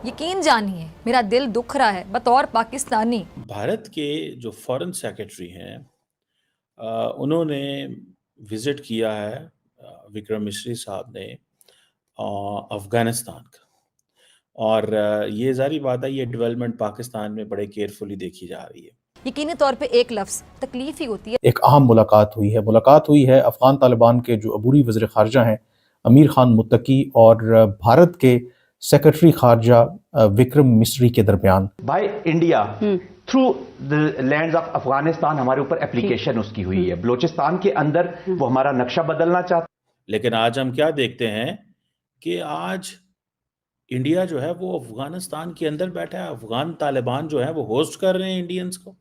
यकीन जानिए मेरा दिल दुख रहा है बतौर पाकिस्तानी। भारत के जो फॉरेन सेक्रेटरी हैं उन्होंने विज़िट किया है विक्रम मिस्री साहब ने अफ़गानिस्तान का। और ये ज़ाहिर बात है, ये डेवलपमेंट पाकिस्तान में बड़े केयरफुली देखी जा रही है। यकीनी तौर पे एक लफ्ज़ तकलीफ ही होती है। एक अहम मुलाकात हुई है अफ़गान तालिबान के जो अबूरी वज़ीर ख़ारजा हैं अमीर खान मुत्तकी और भारत के सेक्रेटरी ख़ारजा विक्रम मिस्री के दरमियान। By India through the lands of Afghanistan हमारे ऊपर एप्लीकेशन उसकी हुई है। बलूचिस्तान के अंदर वो हमारा नक्शा बदलना चाहता। लेकिन आज हम क्या देखते हैं कि आज इंडिया जो है वो अफ़गानिस्तान के अंदर बैठा है। अफ़गान तालिबान जो है वो होस्ट कर रहे हैं इंडियंस को।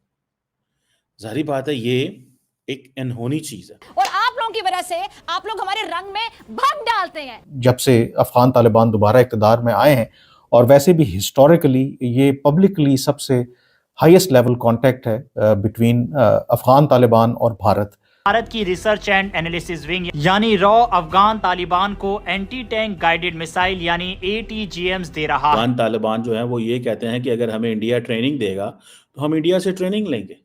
ज़ाहिर बात है, ये एक अनहोनी चीज़ है। और आप लोगों की वजह से आप लोग हमारे रंग में भंग डालते हैं। जब से अफ़गान तालिबान दोबारा इक़्तिदार में आए हैं, और वैसे भी हिस्टोरिकली ये पब्लिकली सबसे हाईएस्ट लेवल कॉन्टैक्ट है बिटवीन अफ़गान तालिबान और भारत। भारत की रिसर्च एंड एनालिसिस विंग यानी रॉ अफगान तालिबान को एंटी टैंक गाइडेड मिसाइल यानी ATGMs दे रहा है। अफ़गान तालिबान जो है वो ये कहते हैं कि अगर हमें इंडिया ट्रेनिंग देगा तो हम इंडिया से ट्रेनिंग लेंगे।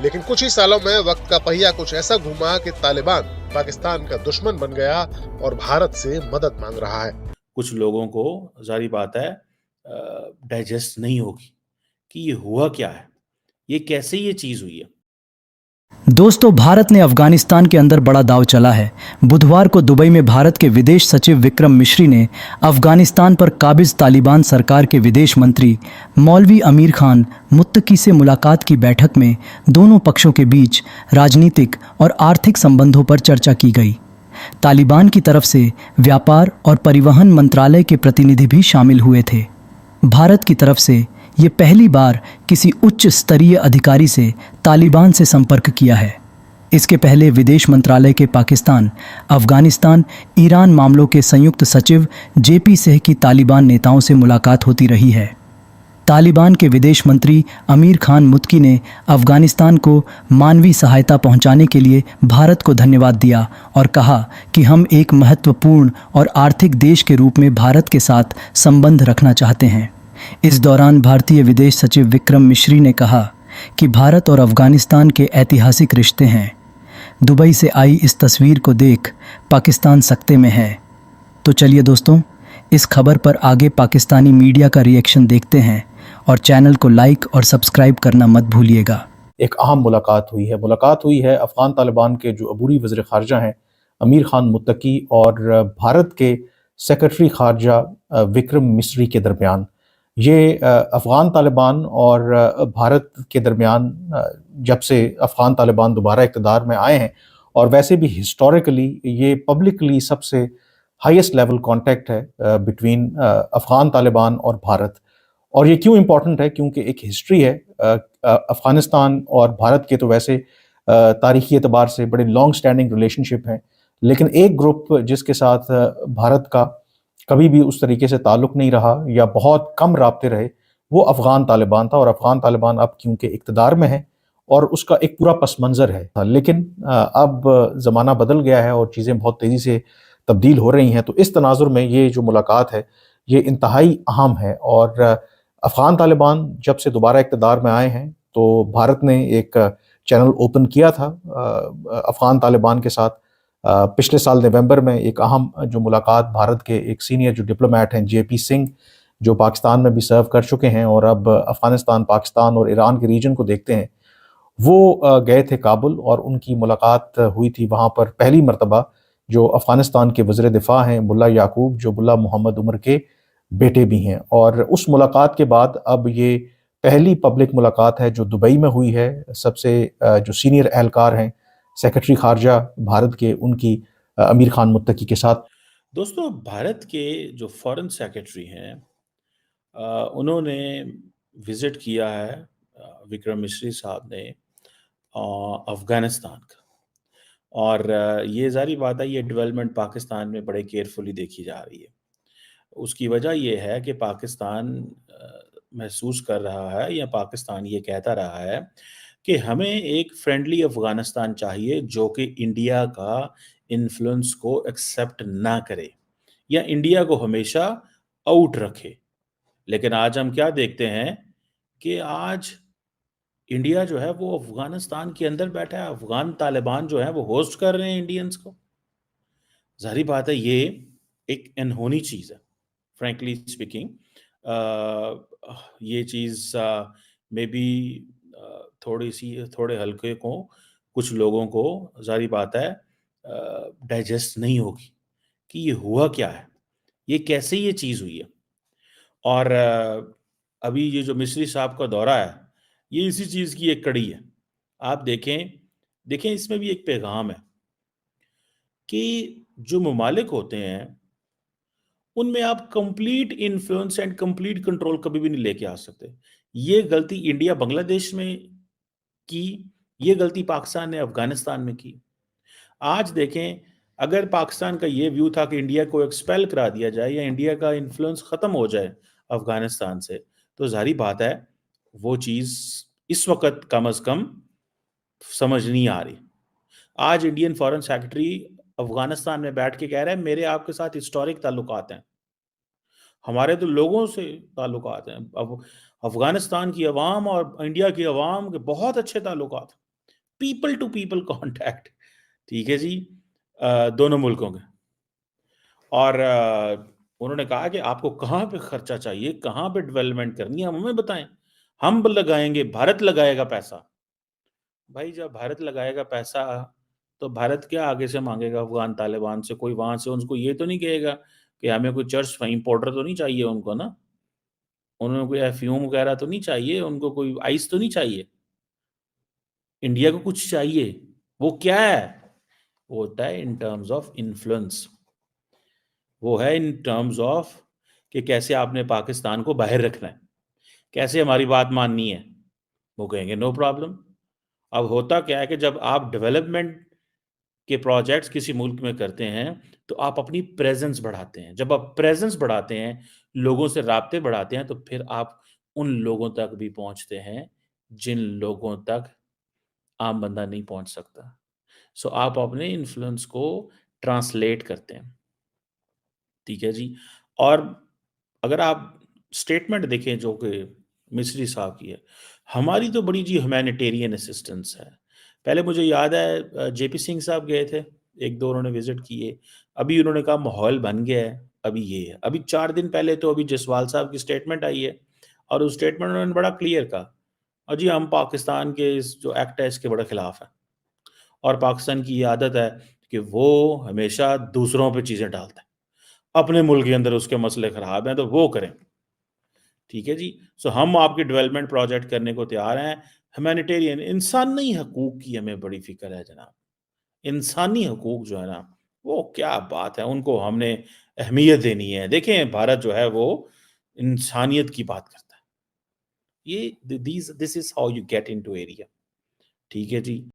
लेकिन कुछ ही सालों में वक्त का पहिया कुछ ऐसा घुमा कि तालिबान पाकिस्तान का दुश्मन बन गया और भारत से मदद मांग रहा है। कुछ लोगों को जारी बात है डाइजेस्ट नहीं होगी कि ये हुआ क्या है, ये कैसे ये चीज़ हुई है। दोस्तों, भारत ने अफगानिस्तान के अंदर बड़ा दांव चला है। बुधवार को दुबई में भारत के विदेश सचिव विक्रम मिश्री ने अफगानिस्तान पर काबिज तालिबान सरकार के विदेश मंत्री मौलवी अमीर खान मुत्तकी से मुलाकात की बैठक में दोनों पक्षों के बीच राजनीतिक और आर्थिक संबंधों पर चर्चा की गई। तालिबान की तरफ से व्यापार और परिवहन मंत्रालय के प्रतिनिधि भी शामिल हुए थे। भारत की तरफ से ये पहली बार किसी उच्च स्तरीय अधिकारी से तालिबान से संपर्क किया है। इसके पहले विदेश मंत्रालय के पाकिस्तान, अफगानिस्तान, ईरान मामलों के संयुक्त सचिव JP सिंह की तालिबान नेताओं से मुलाकात होती रही है। तालिबान के विदेश मंत्री अमीर खान मुत्तकी ने अफगानिस्तान को मानवीय सहायता पहुंचाने के लिए भारत को धन्यवाद दिया और कहा कि हम एक महत्वपूर्ण और आर्थिक देश के रूप में भारत के साथ संबंध रखना चाहते हैं। इस दौरान भारतीय विदेश सचिव विक्रम मिश्री ने कहा कि भारत और अफगानिस्तान के ऐतिहासिक रिश्ते हैं। दुबई से आई इस तस्वीर को देख पाकिस्तान सकते में है। तो चलिए दोस्तों, इस खबर पर आगे पाकिस्तानी मीडिया का रिएक्शन देखते हैं और चैनल को लाइक और सब्सक्राइब करना मत भूलिएगा। एक अहम मुलाकात हुई है अफ़गान तालिबान के जो अबूरी वज़ीर ख़ारजा हैं अमीर खान मुत्तकी और भारत के सेक्रेटरी ख़ारजा विक्रम मिस्री के दरमियान। ये अफ़गान तालिबान और भारत के दरमियान जब से अफ़गान तालिबान दोबारा इक़्तिदार में आए हैं, और वैसे भी हिस्टोरिकली ये पब्लिकली सबसे हाईएस्ट लेवल कॉन्टैक्ट है बिटवीन अफ़गान तालिबान और भारत। और ये क्यों इम्पॉर्टेंट है? क्योंकि एक हिस्ट्री है। अफ़गानिस्तान और भारत के तो वैसे तारीख़ी एतबार से बड़े लॉन्ग स्टैंडिंग रिलेशनशिप हैं, लेकिन एक ग्रुप जिसके साथ भारत का कभी भी उस तरीके से ताल्लुक़ नहीं रहा या बहुत कम राब्ते रहे, वो अफ़गान तालिबान था। और अफ़गान तालिबान अब क्योंकि इक़्तिदार में है और उसका एक पूरा पस मंज़र है, लेकिन अब ज़माना बदल गया है और चीज़ें बहुत तेज़ी से तब्दील हो रही हैं। तो इस तनाज़ुर में ये जो मुलाकात है ये इंतहाई अहम है। और अफ़गान तालिबान जब से दोबारा इक़्तिदार में आए हैं तो भारत ने एक चैनल ओपन किया था अफ़गान तालिबान के साथ। पिछले साल नवंबर में एक अहम जो मुलाकात भारत के एक सीनियर जो डिप्लोमेट हैं JP सिंह, जो पाकिस्तान में भी सर्व कर चुके हैं और अब अफ़गानिस्तान, पाकिस्तान और ईरान के रीजन को देखते हैं, वो गए थे काबुल और उनकी मुलाकात हुई थी वहाँ पर पहली मरतबा जो अफ़गानिस्तान के वज़ीर दिफ़ा हैं मुल्ला याकूब, जो मुल्ला मोहम्मद उमर के बेटे भी हैं। और उस मुलाकात के बाद अब ये पहली पब्लिक मुलाकात है जो दुबई में हुई है सबसे जो सीनियर एहलकार हैं सेक्रेटरी ख़ारजा भारत के, उनकी अमीर खान मुत्तकी के साथ। दोस्तों, भारत के जो फॉरेन सेक्रेटरी हैं उन्होंने विज़िट किया है विक्रम मिस्री साहब ने अफ़गानिस्तान का। और ये ज़ाहिर बात है, ये डेवलपमेंट पाकिस्तान में बड़े केयरफुली देखी जा रही है। उसकी वजह ये है कि पाकिस्तान महसूस कर रहा है या पाकिस्तान ये कहता रहा है कि हमें एक फ्रेंडली अफ़गानिस्तान चाहिए जो कि इंडिया का इन्फ्लुएंस को एक्सेप्ट ना करे या इंडिया को हमेशा आउट रखे। लेकिन आज हम क्या देखते हैं कि आज इंडिया जो है वो अफगानिस्तान के अंदर बैठा है, अफगान तालिबान जो है वो होस्ट कर रहे हैं इंडियंस को। ज़ाहिर बात है ये एक अनहोनी चीज़ है, फ्रैंकली स्पीकिंग। ये चीज़ मे बी थोड़े हल्के को कुछ लोगों को ज़ाहिर बात है डाइजेस्ट नहीं होगी कि ये हुआ क्या है, ये कैसे ये चीज़ हुई है। और अभी ये जो मिस्री साहब का दौरा है, ये इसी चीज़ की एक कड़ी है। आप देखें इसमें भी एक पैगाम है कि जो ममालिक होते हैं, उनमें आप complete influence and complete control कभी भी नहीं लेके आ सकते। ये गलती इंडिया बांग्लादेश में की, ये गलती पाकिस्तान ने अफगानिस्तान में की। आज देखें, अगर पाकिस्तान का ये व्यू था कि इंडिया को एक्सपेल करा दिया जाए या इंडिया का इन्फ्लुएंस ख़त्म हो जाए अफगानिस्तान से, तो ज़ाहिर बात है वो चीज़ इस वक़्त कम अज़ कम समझ नहीं आ रही। आज इंडियन फॉरेन सेक्रेटरी अफगानिस्तान में बैठ के कह रहा है मेरे आपके साथ हिस्टोरिक ताल्लुकात हैं, हमारे तो लोगों से ताल्लुकात हैं। अब अफगानिस्तान की अवाम और इंडिया की अवाम के बहुत अच्छे ताल्लुकात, पीपल टू पीपल कॉन्टैक्ट, ठीक है जी, दोनों मुल्कों के। और उन्होंने कहा कि आपको कहाँ पे खर्चा चाहिए, कहाँ पे डेवलपमेंट करनी है, हमें बताएं, हम लगाएंगे, भारत लगाएगा पैसा। भाई जब भारत लगाएगा पैसा तो भारत क्या आगे से मांगेगा अफगान तालिबान से? कोई वहां से उनको ये तो नहीं कहेगा कि हमें कोई चर्च इंपोर्टर तो नहीं चाहिए उनको ना, उन्होंने कोई एफ्यूम वगैरह तो नहीं चाहिए, उनको कोई आइस तो नहीं चाहिए। इंडिया को कुछ चाहिए, वो क्या है? वो होता है इन टर्म्स ऑफ इन्फ्लुएंस, वो है इन टर्म्स ऑफ कि कैसे आपने पाकिस्तान को बाहर रखना है, कैसे हमारी बात माननी है। वो कहेंगे नो प्रॉब्लम। अब होता क्या है कि जब आप डेवलपमेंट के प्रोजेक्ट्स किसी मुल्क में करते हैं तो आप अपनी प्रेजेंस बढ़ाते हैं। जब आप प्रेजेंस बढ़ाते हैं, लोगों से राब्ते बढ़ाते हैं, तो फिर आप उन लोगों तक भी पहुंचते हैं जिन लोगों तक आम बंदा नहीं पहुंच सकता। सो आप अपने इन्फ्लुएंस को ट्रांसलेट करते हैं, ठीक है जी। और अगर आप स्टेटमेंट देखें जो कि मिस्री साहब की है, हमारी तो बड़ी जी ह्यूमैनिटेरियन असिस्टेंस है। पहले मुझे याद है जेपी सिंह साहब गए थे, एक दो उन्होंने विजिट किए, अभी उन्होंने कहा माहौल बन गया है, अभी ये है। अभी 4 दिन पहले तो अभी जसवाल साहब की स्टेटमेंट आई है और उस स्टेटमेंट में उन्होंने बड़ा क्लियर कहा, और जी हम पाकिस्तान के इस जो एक्ट है इसके बड़े खिलाफ हैं, और पाकिस्तान की ये आदत है कि वो हमेशा दूसरों पे चीज़ें डालता है, अपने मुल्क के अंदर उसके मसले खराब हैं तो वो करें, ठीक है जी। सो हम आपके डेवलपमेंट प्रोजेक्ट करने को तैयार हैं। ह्यूमैनिटेरियन इंसानी हकूक की हमें बड़ी फिक्र है जनाब। इंसानी हकूक जो है ना, वो क्या बात है, उनको हमने अहमियत देनी है। देखें भारत जो है वो इंसानियत की बात करता है। ये this is how you get into area, ठीक है जी।